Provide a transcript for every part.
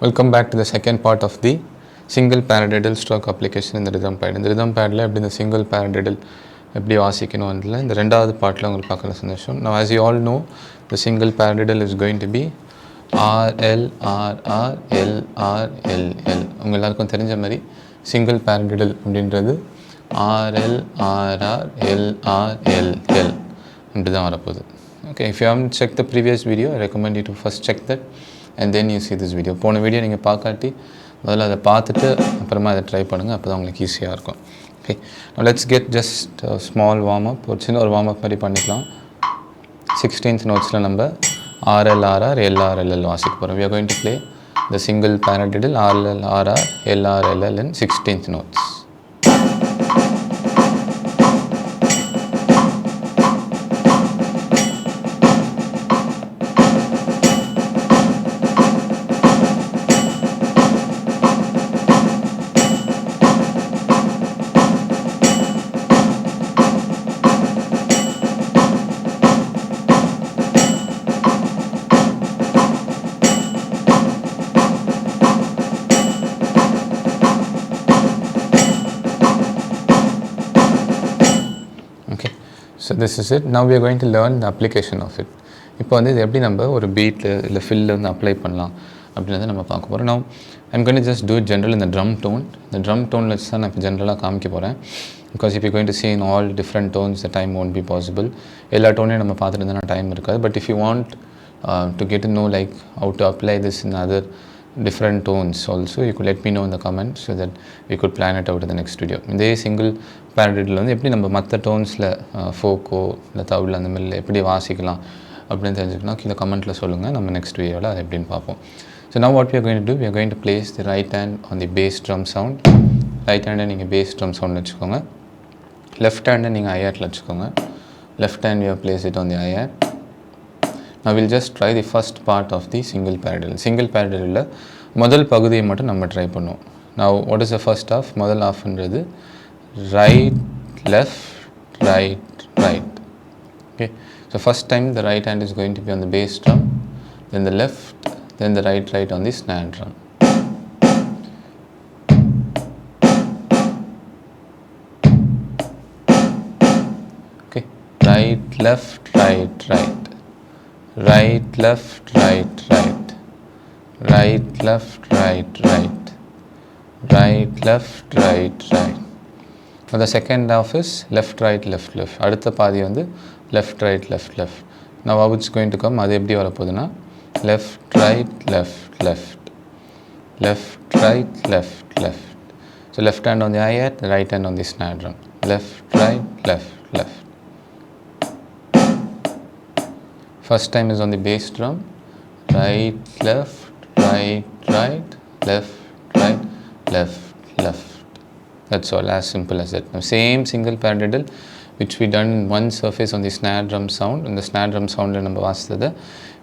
Welcome back to the second part of the single paradiddle stroke application in the rhythm pad. In the rhythm pad, எப்படி இந்த single paradiddle எப்படி வாசிக்கணும் அதில் இந்த ரெண்டாவது பாட்டில் உங்களுக்கு பார்க்குற சந்தோஷம். Now as you all know, the single paradiddle is going to be RLRR LRLL. உங்கள் எல்லாருக்கும் தெரிஞ்ச மாதிரி single paradiddle அப்படின்றது RLRR LRLL இப்படி தான் வரப்போகுது. Okay, if you haven't checked the previous video, I recommend you to first check that and then you see this video. போன video நீங்கள் பார்க்காட்டி முதல்ல அதை பார்த்துட்டு அப்புறமா அதை ட்ரை பண்ணுங்கள், அப்போ தான் உங்களுக்கு ஈஸியாக இருக்கும். Okay, now let's get just a small warm up. ஒரு சின்ன ஒரு வார்ம் அப் மாதிரி பண்ணிக்கலாம். 16th நோட்ஸில் நம்ம RLRR LRLL வாசிக்க போகிறோம். We are going to play the single paradiddle RLRR LRLL in 16th notes. So this is it. Now we are going to learn the application of it. இப்போ வந்து இது எப்படி நம்ம ஒரு பீட்டில் இல்லை ஃபில்லில் வந்து அப்ளை பண்ணலாம் அப்படின்றத நம்ம பார்க்க போகிறோம். Now I'm going to just do it general in the drum tone. The drum tone வச்சு தான் நான் இப்போ ஜென்ரலாக காமிக்க போகிறேன். Because if you're going to see in all different tones, the time won't be possible. எல்லா டோனையும் நம்ம பார்த்துட்டு இருந்தால் டைம் இருக்காது. But if you want to get to know like how to apply this in other different tones also, you could let me know in the comments so that we could plan it out in the next video. இதே single paradiddle வந்து எப்படி நம்ம மற்ற டோன்ஸில் Foucault இல்லை தவுள் அந்த மாதிரி எப்படி வாசிக்கலாம் அப்படின்னு தெரிஞ்சுக்கணும். கீழே கமெண்ட்டில் சொல்லுங்கள், நம்ம நெக்ஸ்ட் வீடியோவில் அது எப்படின்னு பார்ப்போம். So now what we are going to do, we are going to place the right hand on the bass drum sound. Right ஹேண்டை நீங்கள் bass drum sound வச்சுக்கோங்க. லெஃப்ட் ஹேண்டை நீங்கள் hi-hatல வச்சுக்கோங்க. Left hand you have placed it on the hi-hat. Now we'll just try the first part of the single paradiddle. Single paradiddle முதல் பகுதியை மட்டும் நம்ம ட்ரை பண்ணுவோம். Now what is the first half? முதல் halfன்றது right, left, right, right. Okay, so first time the right hand is going to be on the bass drum, then the left, then the right on the snare drum. Okay, right, left, right, right. Right, left, right, right. Right, left, right, right. Right, left, right, right. Now the second half is left, right, left, left. அடுத்த பாதி வந்து left, right, left, left. Now how it's going to come? அது எப்படி வரப்போகுதுன்னா left, right, left, left. Left, right, left, left. So left hand on the hi-hat, right hand on the snare drum. Left, right, left, left. First time is on the bass drum. Right, left, right, right, left, right, left, left. That's all, as simple as that. Now same single paradiddle which we done in one surface on the snare drum sound. In the snare drum sound நம்ம வாசித்தது,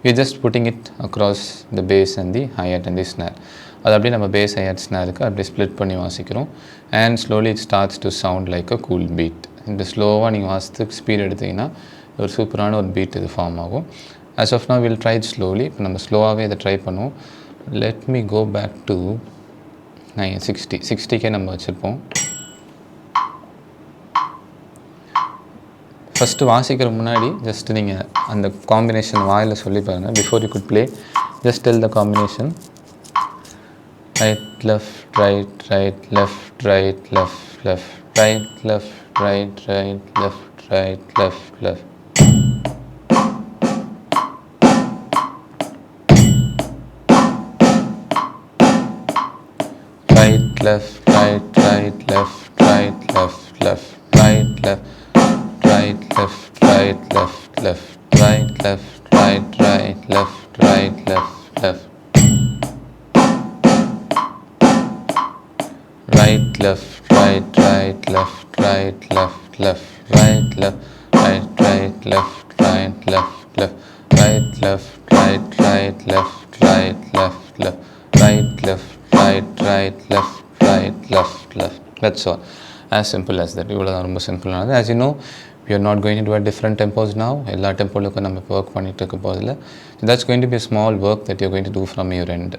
we are just putting it across the bass and the hi-hat and the snare. அது அப்படியே நம்ம bass, hi-hat, snareக்கு அப்படியே split பண்ணி வாசிக்கிறோம். And slowly it starts to sound like a cool beat. இந்த ஸ்லோவாக நீங்கள் வாசித்து ஸ்பீட் எடுத்தீங்கன்னா ஒரு சூப்பரான ஒரு பீட் இது ஃபார்ம் ஆகும். As of now we'll try it slowly. இப்போ நம்ம ஸ்லோவாகவே இதை ட்ரை பண்ணுவோம். Let me go back to 60K நம்ம வச்சுருப்போம். ஃபஸ்ட்டு வாசிக்கிற முன்னாடி ஜஸ்ட் நீங்கள் அந்த காம்பினேஷன் வாயில் சொல்லி பாருங்கள். Before you good play, just tell the combination. Right, left, right, right, left, right, left, left, right, left, right, right, left, right, left, left. Right, left, right, right, left, right, left, left, right, left, right, left, right, left, left, right, left, right, right, left, right, left, left. Right, left, right, right, left, right, left, left, right, left, right, right, left, right, left, left, right, left, right, right, left, right, left, left, right, left, right, right, left, right, left, left. That's all. As simple as that. இவ்வளோ தான், ரொம்ப சிம்பிளானது. As you know, we are not going to do at different tempos now. எல்லா டெம்போலுக்கும் நம்ம work பண்ணிட்டு இருக்க போதில்ல. So that's going to be a small work that you're going to do from your end.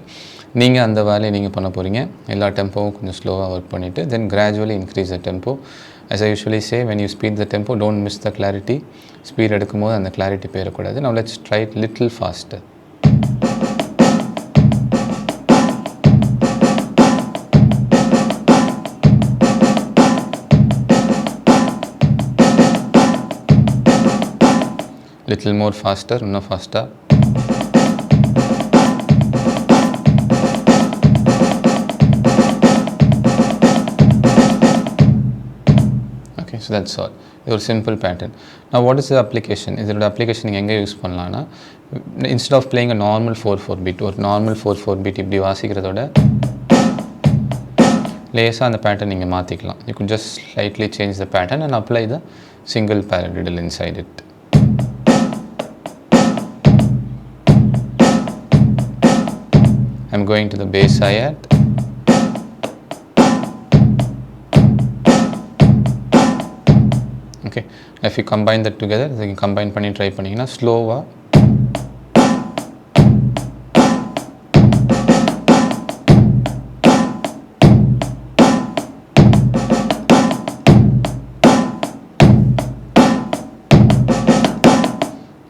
நீங்கள் அந்த வேலையை நீங்கள் பண்ண போகிறீங்க. எல்லா டெம்போவும் கொஞ்சம் ஸ்லோவாக ஒர்க் பண்ணிவிட்டு then gradually increase the tempo. As I usually say, when you speed the tempo, don't miss the clarity. Speed எடுக்கும்போது அந்த clarity போயிடக்கூடாது. Now let's try it little faster. Little more faster, no faster. Okay, so that's all. Your simple pattern. Now what is the application? Is the application you can use பண்ணலாம்னா instead of playing a normal 4/4 beat or normal 4/4 beat இப்படி வாசிக்கிறதோட லேசா அந்த pattern நீங்க மாத்திக்கலாம். You could just slightly change the pattern and apply the single paradiddle inside it. I'm going to the bass hi-hat. Okay, if you combine that together, then you combine பண்ணி try பண்ணீங்கன்னா ஸ்லோவா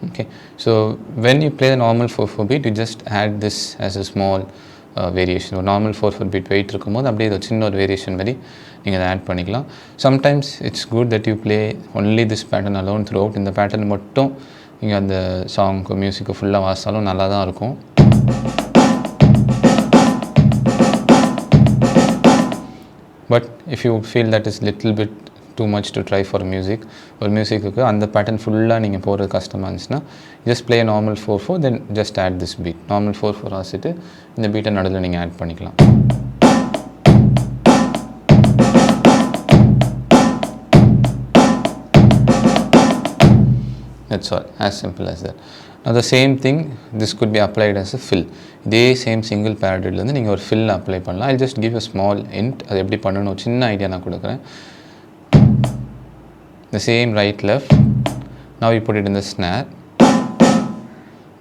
okay. So when you play the normal 4/4 beat, you just add this as a small variation. ஒரு normal 4/4 beat weight இருக்கும்போது அப்படியே ஒரு சின்ன ஒரு variation மாதிரி நீங்கள் அதை ஆட் பண்ணிக்கலாம். Sometimes it's good that you play only this pattern alone throughout. இந்த pattern மட்டும் நீங்கள் அந்த சாங்க்கு மியூசிக்கு ஃபுல்லாக வாசித்தாலும் நல்லா தான் இருக்கும். But if you feel that is little bit too much to try for music or musicக்கு அந்த pattern ஃபுல்லாக நீங்கள் போகிறது கஷ்டமாக இருந்துச்சுன்னா just play a normal 4/4 then just add this beat. Normal 4/4 வாசிட்டு இந்த பீட்டை நடுவில் நீங்கள் ஆட் பண்ணிக்கலாம். That's all, as simple as that. Now the same thing, this could be applied as a fill. இதே சேம் சிங்கிள் பேரடில் நீங்கள் ஒரு fill அப்ளை பண்ணலாம். I'll just give you a small hint. அது எப்படி பண்ணணும் ஒரு சின்ன ஐடியா நான் கொடுக்குறேன். The same right left. Now you put it in the snare.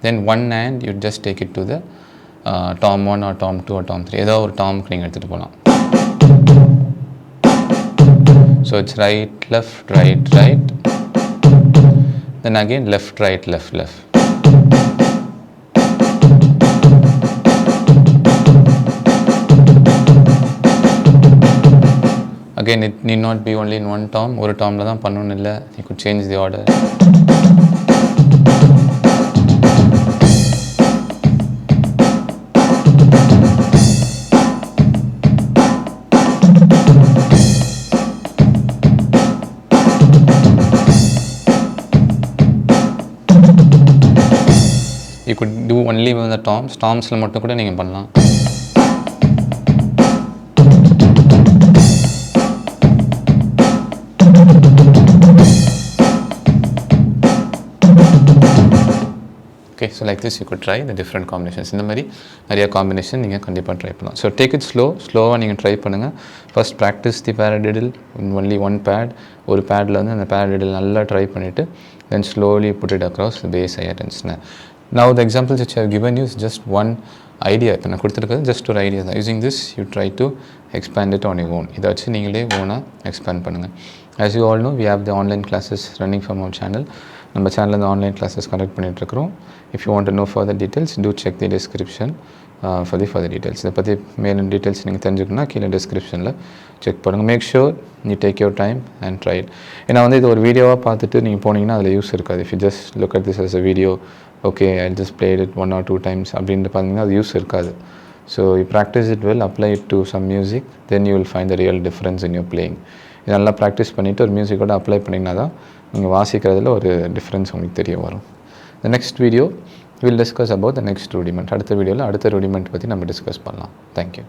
Then one hand you just take it to the tom 1 or tom 2 or tom 3. ஏதோ ஒரு டாம்க்கு நீங்கள் எடுத்துகிட்டு போகலாம். So it's right left right right. Then again left right left left. Again, it need not be only in one tom. ஒரு tomல தான் பண்ணணும் இல்லை. You could change the order. You could do only with the toms. Tomsல மட்டும் கூட நீங்கள் பண்ணலாம். Okay, so like this you could try the different combinations. இந்த மாதிரி நிறைய combination நீங்கள் கண்டிப்பாக ட்ரை பண்ணலாம். So take it ஸ்லோவாக நீங்கள் ட்ரை பண்ணுங்கள். First practice the paradiddle in only one pad. ஒரு பேடில் வந்து அந்த paradiddle நல்லா ட்ரை பண்ணிவிட்டு then slowly put it across the bass hi-hat and snare. Now the examples which I have given you is just one idea. இப்போ நான் கொடுத்துருக்கிறது just ஒரு idea தான். Using this you try to expand it on your own. இதை வச்சு நீங்களே ஓனாக expand பண்ணுங்கள். As you all know, we have the online classes running from our channel. நம்ம சேனலில் இந்த ஆன்லைன் கிளாஸஸ் கண்டக்ட் பண்ணிகிட்ருக்கிறோம். If you want to know further details, do check the description for the further details. இதை பற்றி மேலும் details நீங்கள் தெரிஞ்சுக்கணும்னா கீழே டிஸ்கிரிப்ஷனில் செக் பண்ணுங்கள். Make sure you take your time and try it. ஏன்னா வந்து இது ஒரு வீடியோவாக பார்த்துட்டு நீங்கள் போனீங்கன்னா அதில் யூஸ் இருக்காது. If you just look at this as a video, okay, I'll just play it 1 or 2 times அப்படின்ட்டு பார்த்தீங்கன்னா அது யூஸ் இருக்காது. So you practice it well, apply it to some music, then you will find the real difference in your playing. இது நல்லா practice பண்ணிவிட்டு ஒரு மியூசிக்கோட apply பண்ணிங்கன்னா தான் நீங்கள் வாசிக்கிறதுல ஒரு டிஃப்ரென்ஸ் உங்களுக்கு தெரிய வரும். The next video we'll discuss about the next rudiment. அடுத்த வீடியோவில் அடுத்த rudiment பற்றி நம்ம டிஸ்கஸ் பண்ணலாம். Thank you.